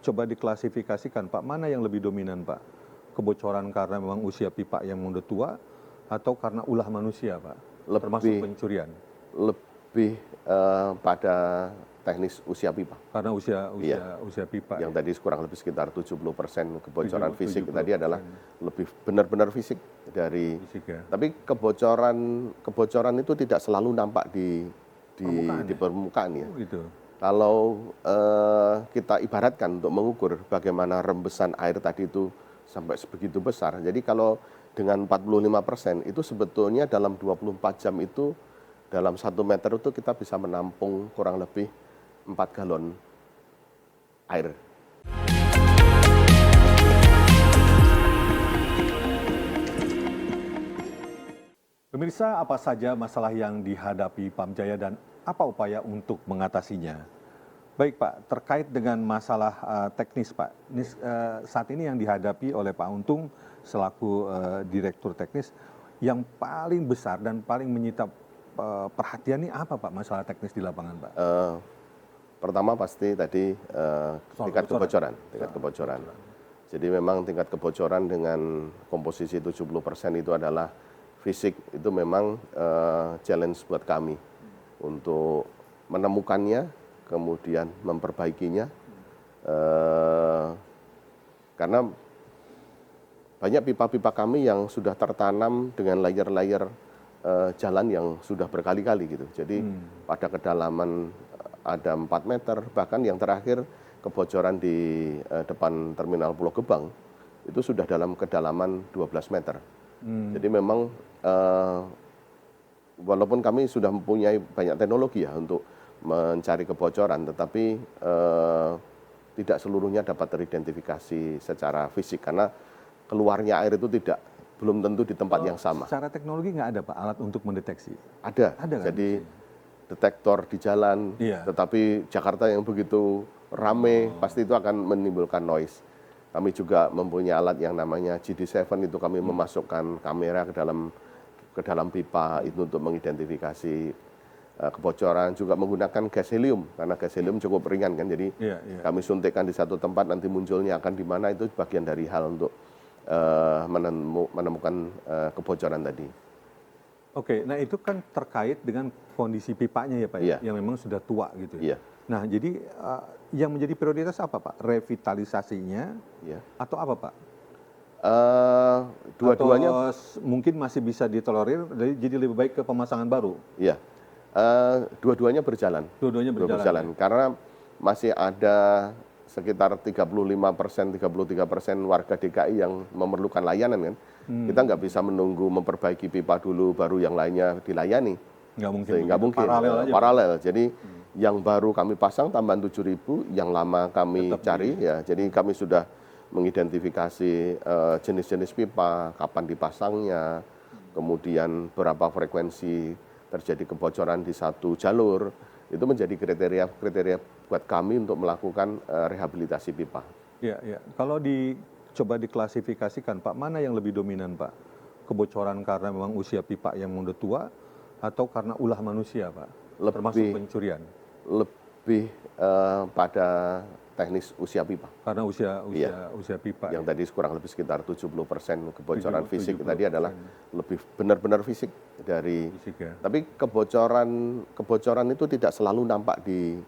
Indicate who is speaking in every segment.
Speaker 1: coba diklasifikasikan Pak, mana yang lebih dominan Pak? Kebocoran karena memang usia pipa yang udah tua atau karena ulah manusia Pak? Termasuk
Speaker 2: Lebih
Speaker 1: pencurian?
Speaker 2: lebih pada teknis usia pipa.
Speaker 1: Karena
Speaker 2: Iya,
Speaker 1: usia pipa
Speaker 2: yang
Speaker 1: ya?
Speaker 2: tadi kurang lebih sekitar 70% kebocoran fisik
Speaker 1: 70%.
Speaker 2: tadi adalah lebih benar-benar fisik dari.
Speaker 1: Fisik ya?
Speaker 2: Tapi kebocoran itu tidak selalu nampak
Speaker 1: Permukaan
Speaker 2: di
Speaker 1: ya?
Speaker 2: permukaan ya.
Speaker 1: Oh gitu.
Speaker 2: Kalau kita ibaratkan untuk mengukur bagaimana rembesan air tadi itu sampai sebegitu besar. Jadi kalau dengan 45% itu sebetulnya dalam 24 jam itu dalam 1 meter itu kita bisa menampung kurang lebih 4 galon air.
Speaker 1: Pemirsa, apa saja masalah yang dihadapi Pamjaya dan apa upaya untuk mengatasinya? Baik Pak, terkait dengan masalah teknis Pak, ini, saat ini yang dihadapi oleh Pak Untung selaku Direktur Teknis, yang paling besar dan paling menyita perhatian ini apa Pak, masalah teknis di lapangan Pak?
Speaker 2: Pertama pasti tadi tingkat kebocoran. Jadi memang tingkat kebocoran dengan komposisi 70% itu adalah fisik, itu memang challenge buat kami untuk menemukannya, kemudian memperbaikinya, karena banyak pipa-pipa kami yang sudah tertanam dengan layer-layer jalan yang sudah berkali-kali gitu. Jadi pada kedalaman ada 4 meter, bahkan yang terakhir kebocoran di depan terminal Pulau Gebang itu sudah dalam kedalaman 12 meter. Jadi memang walaupun kami sudah mempunyai banyak teknologi ya untuk mencari kebocoran, tetapi tidak seluruhnya dapat teridentifikasi secara fisik karena keluarnya air itu belum tentu di tempat yang sama.
Speaker 1: Secara teknologi nggak ada Pak alat untuk mendeteksi?
Speaker 2: Ada
Speaker 1: Ada kan?
Speaker 2: jadi detektor di jalan,
Speaker 1: Iya.
Speaker 2: tetapi Jakarta yang begitu rame pasti itu akan menimbulkan noise. Kami juga mempunyai alat yang namanya GD7, itu kami memasukkan kamera ke dalam pipa itu untuk mengidentifikasi kebocoran, juga menggunakan gas helium karena gas helium cukup ringan kan, jadi kami suntikkan di satu tempat, nanti munculnya akan di mana, itu bagian dari hal untuk menemukan kebocoran tadi.
Speaker 1: Oke, nah itu kan terkait dengan kondisi pipanya ya Pak,
Speaker 2: Iya.
Speaker 1: yang memang sudah tua gitu ya.
Speaker 2: Iya.
Speaker 1: Nah jadi yang menjadi prioritas apa Pak? Revitalisasinya
Speaker 2: Iya.
Speaker 1: atau apa Pak?
Speaker 2: Dua-duanya.
Speaker 1: Atau mungkin masih bisa ditolerir, jadi lebih baik ke pemasangan baru?
Speaker 2: Iya. Dua-duanya berjalan.
Speaker 1: Dua-duanya berjalan.
Speaker 2: Karena masih ada sekitar 35%, 33% warga DKI yang memerlukan layanan kan. Kita nggak bisa menunggu memperbaiki pipa dulu baru yang lainnya dilayani.
Speaker 1: Nggak mungkin.
Speaker 2: Sehingga mungkin paralel. Jadi yang baru kami pasang tambahan 7.000, yang lama kami cari ya. Jadi kami sudah mengidentifikasi jenis-jenis pipa, kapan dipasangnya, kemudian berapa frekuensi terjadi kebocoran di satu jalur. Itu menjadi kriteria buat kami untuk melakukan rehabilitasi pipa.
Speaker 1: Iya. Kalau coba diklasifikasikan Pak, mana yang lebih dominan Pak? Kebocoran karena memang usia pipa yang udah tua atau karena ulah manusia Pak? Termasuk pencurian?
Speaker 2: Lebih pada teknis usia pipa.
Speaker 1: Karena usia pipa.
Speaker 2: Yang tadi kurang lebih sekitar 70% kebocoran fisik tadi adalah lebih benar-benar fisik dari.
Speaker 1: Fisik ya?
Speaker 2: Tapi kebocoran itu tidak selalu nampak di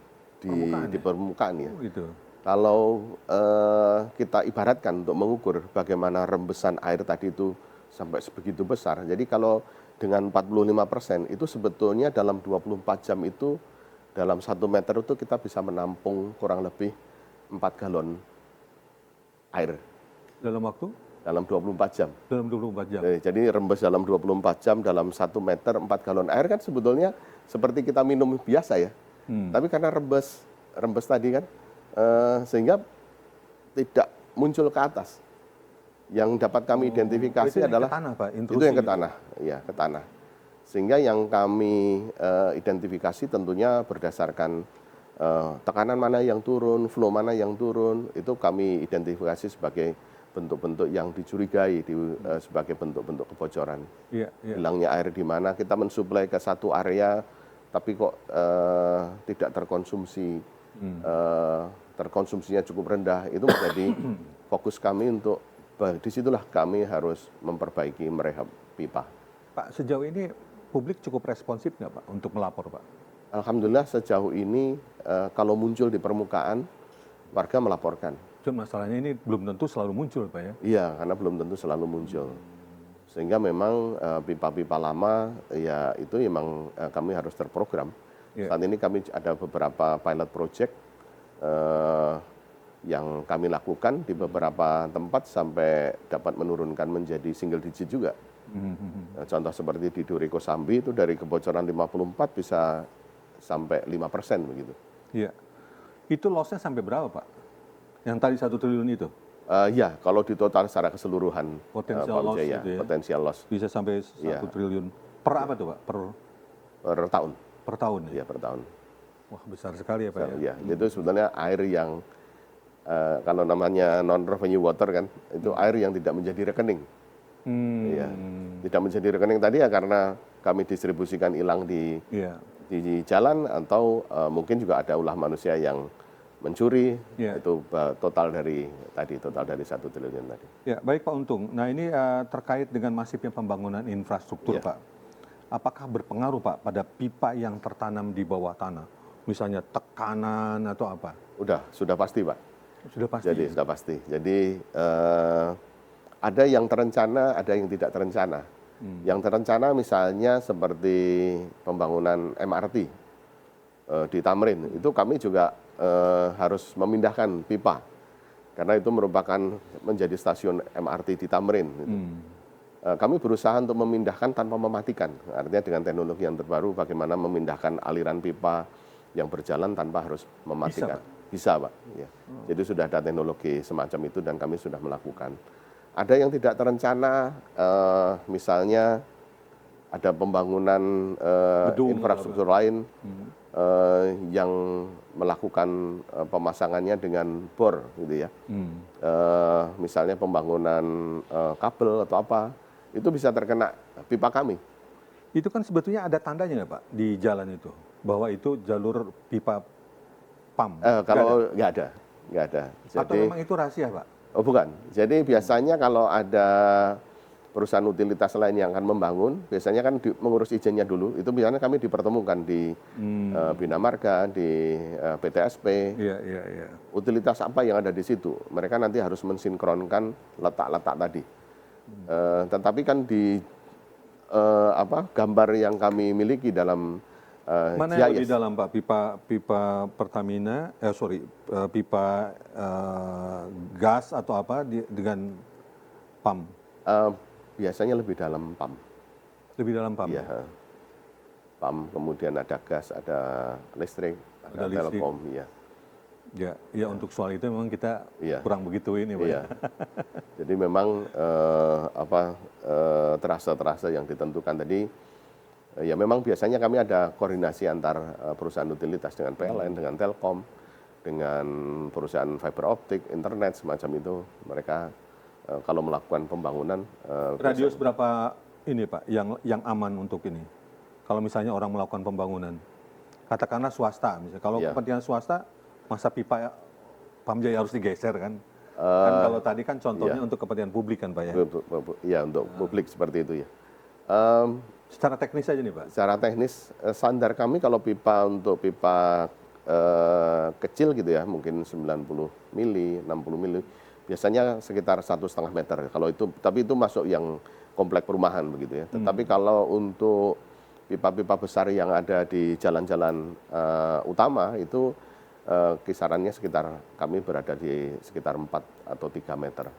Speaker 2: permukaan ya.
Speaker 1: Oh gitu.
Speaker 2: Kalau kita ibaratkan untuk mengukur bagaimana rembesan air tadi itu sampai sebegitu besar. Jadi kalau dengan 45% itu sebetulnya dalam 24 jam itu dalam 1 meter itu kita bisa menampung kurang lebih 4 galon air.
Speaker 1: Dalam waktu?
Speaker 2: Dalam 24 jam.
Speaker 1: Dalam 24 jam.
Speaker 2: Jadi rembes dalam 24 jam dalam 1 meter 4 galon air kan sebetulnya seperti kita minum biasa ya. Tapi karena rembes tadi kan sehingga tidak muncul ke atas. Yang dapat kami identifikasi adalah
Speaker 1: ke tanah, Pak,
Speaker 2: itu yang ke tanah, ya ke tanah. Sehingga yang kami identifikasi tentunya berdasarkan tekanan mana yang turun, flow mana yang turun, itu kami identifikasi sebagai bentuk-bentuk yang dicurigai sebagai bentuk-bentuk kebocoran. Hilangnya air di mana, kita mensuplai ke satu area, tapi kok tidak terkonsumsi terkonsumsinya cukup rendah, itu menjadi fokus kami untuk disitulah kami harus memperbaiki merehab pipa.
Speaker 1: Pak, sejauh ini publik cukup responsif nggak Pak untuk melapor Pak?
Speaker 2: Alhamdulillah sejauh ini kalau muncul di permukaan warga melaporkan.
Speaker 1: Cuma masalahnya ini belum tentu selalu muncul Pak ya?
Speaker 2: Iya, karena belum tentu selalu muncul. Sehingga memang pipa-pipa lama ya itu memang kami harus terprogram. Saat ini kami ada beberapa pilot project yang kami lakukan di beberapa tempat sampai dapat menurunkan menjadi single digit juga. Contoh seperti di Duri Kosambi itu dari kebocoran 54 bisa sampai 5% begitu.
Speaker 1: Iya. Itu loss-nya sampai berapa Pak? Yang tadi 1 triliun itu?
Speaker 2: Ya, kalau di total secara keseluruhan
Speaker 1: Potensial loss
Speaker 2: Jaya,
Speaker 1: itu ya?
Speaker 2: potensial loss
Speaker 1: Bisa sampai 1 triliun. Per apa tuh Pak?
Speaker 2: per tahun.
Speaker 1: Per tahun ya?
Speaker 2: Iya, per tahun.
Speaker 1: Wah besar sekali ya Pak ya?
Speaker 2: Ya, itu sebetulnya air yang kalau namanya non revenue water kan, itu air yang tidak menjadi rekening. Ya, tidak menjadi rekening tadi ya karena kami distribusikan hilang di jalan atau mungkin juga ada ulah manusia yang mencuri. Itu total dari 1 triliun tadi.
Speaker 1: Ya, baik Pak Untung. Nah ini terkait dengan masifnya pembangunan infrastruktur Pak. Apakah berpengaruh Pak pada pipa yang tertanam di bawah tanah? Misalnya tekanan atau apa?
Speaker 2: Sudah pasti Pak.
Speaker 1: Sudah pasti.
Speaker 2: Jadi sudah pasti. Jadi ada yang terencana, ada yang tidak terencana. Yang terencana misalnya seperti pembangunan MRT di Tamrin, itu kami juga harus memindahkan pipa karena itu merupakan menjadi stasiun MRT di Tamrin. Kami berusaha untuk memindahkan tanpa mematikan, artinya dengan teknologi yang terbaru bagaimana memindahkan aliran pipa yang berjalan tanpa harus mematikan. Bisa Pak. Ya. Jadi sudah ada teknologi semacam itu dan kami sudah melakukan. Ada yang tidak terencana, misalnya ada pembangunan infrastruktur lain yang melakukan pemasangannya dengan bor, gitu ya. Misalnya pembangunan kabel atau apa, itu bisa terkena pipa kami.
Speaker 1: Itu kan sebetulnya ada tandanya nggak Pak di jalan itu, bahwa itu jalur pipa PAM?
Speaker 2: Kalau nggak ada. Jadi,
Speaker 1: atau memang itu rahasia Pak?
Speaker 2: Oh bukan. Jadi biasanya kalau ada perusahaan utilitas lain yang akan membangun, biasanya kan mengurus izinnya dulu. Itu biasanya kami dipertemukan di Bina Marga, di PTSP.
Speaker 1: Iya.
Speaker 2: Utilitas apa yang ada di situ? Mereka nanti harus mensinkronkan letak-letak tadi. Tetapi kan di gambar yang kami miliki dalam
Speaker 1: mana yang lebih dalam Pak? Pipa Pertamina, pipa gas atau apa dengan PAM?
Speaker 2: Biasanya lebih dalam PAM.
Speaker 1: Lebih dalam PAM?
Speaker 2: Iya. PAM, kemudian ada gas, ada listrik, ada telkom.
Speaker 1: Ya, untuk soal itu memang kita kurang begitu ini Pak.
Speaker 2: Iya. Jadi memang terasa yang ditentukan tadi. Ya memang biasanya kami ada koordinasi antar perusahaan utilitas dengan PLN, dengan Telkom, dengan perusahaan fiber optik, internet semacam itu. Mereka kalau melakukan pembangunan.
Speaker 1: Radius berapa ini Pak yang aman untuk ini? Kalau misalnya orang melakukan pembangunan, katakanlah swasta, misalnya. Kalau kepentingan swasta, masa pipa Pamjaya harus digeser kan? Kan kalau tadi kan contohnya untuk kepentingan publik kan Pak ya?
Speaker 2: Iya untuk publik seperti itu ya.
Speaker 1: Secara teknis aja nih Pak?
Speaker 2: Secara teknis, standar kami kalau pipa untuk pipa kecil gitu ya, mungkin 90 mili, 60 mili, biasanya sekitar 1,5 meter. Kalau itu, tapi itu masuk yang komplek perumahan begitu ya. Tetapi kalau untuk pipa-pipa besar yang ada di jalan-jalan utama itu kisarannya sekitar kami berada di sekitar 4 atau 3 meter.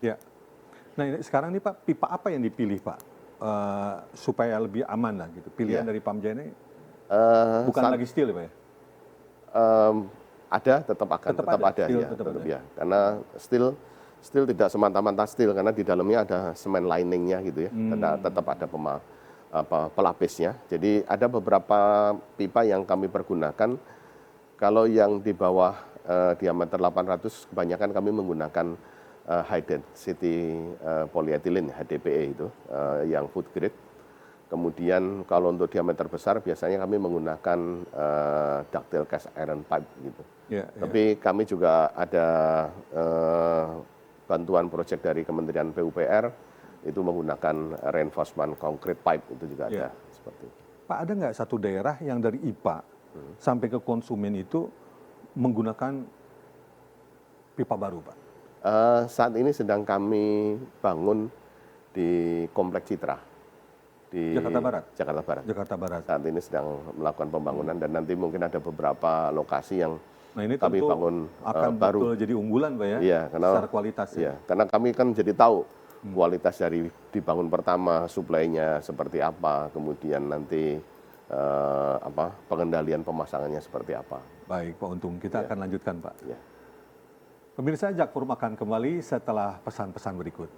Speaker 1: Ya. Nah sekarang nih Pak, pipa apa yang dipilih Pak? Supaya lebih aman lah gitu. Pilihan dari Pamjaya ini bukan lagi steel Pak ya?
Speaker 2: Ada, tetap ada. Ya. Karena steel tidak semata-mata steel karena di dalamnya ada semen liningnya gitu ya. Tetap ada pelapisnya. Jadi ada beberapa pipa yang kami pergunakan. Kalau yang di bawah diameter 800 kebanyakan kami menggunakan high density polyethylene HDPE itu yang food grade. Kemudian kalau untuk diameter besar biasanya kami menggunakan ductile cast iron pipe gitu. Tapi kami juga ada bantuan proyek dari Kementerian PUPR itu menggunakan reinforcement concrete pipe itu juga ada seperti itu.
Speaker 1: Pak, ada nggak satu daerah yang dari IPA sampai ke konsumen itu menggunakan pipa baru, Pak?
Speaker 2: Saat ini sedang kami bangun di Kompleks Citra di
Speaker 1: Jakarta Barat.
Speaker 2: Jakarta Barat. Saat ini sedang melakukan pembangunan dan nanti mungkin ada beberapa lokasi yang
Speaker 1: Nah, ini
Speaker 2: kami
Speaker 1: tentu
Speaker 2: bangun
Speaker 1: akan
Speaker 2: baru.
Speaker 1: betul jadi unggulan, Pak ya,
Speaker 2: Iya, karena,
Speaker 1: secara kualitas.
Speaker 2: Iya, karena kami kan jadi tahu kualitas dari dibangun pertama, suplainya seperti apa, kemudian nanti pengendalian pemasangannya seperti apa.
Speaker 1: Baik, Pak Untung, kita akan lanjutkan, Pak.
Speaker 2: Ya.
Speaker 1: Pemirsa, Jakforum akan kembali setelah pesan-pesan berikut.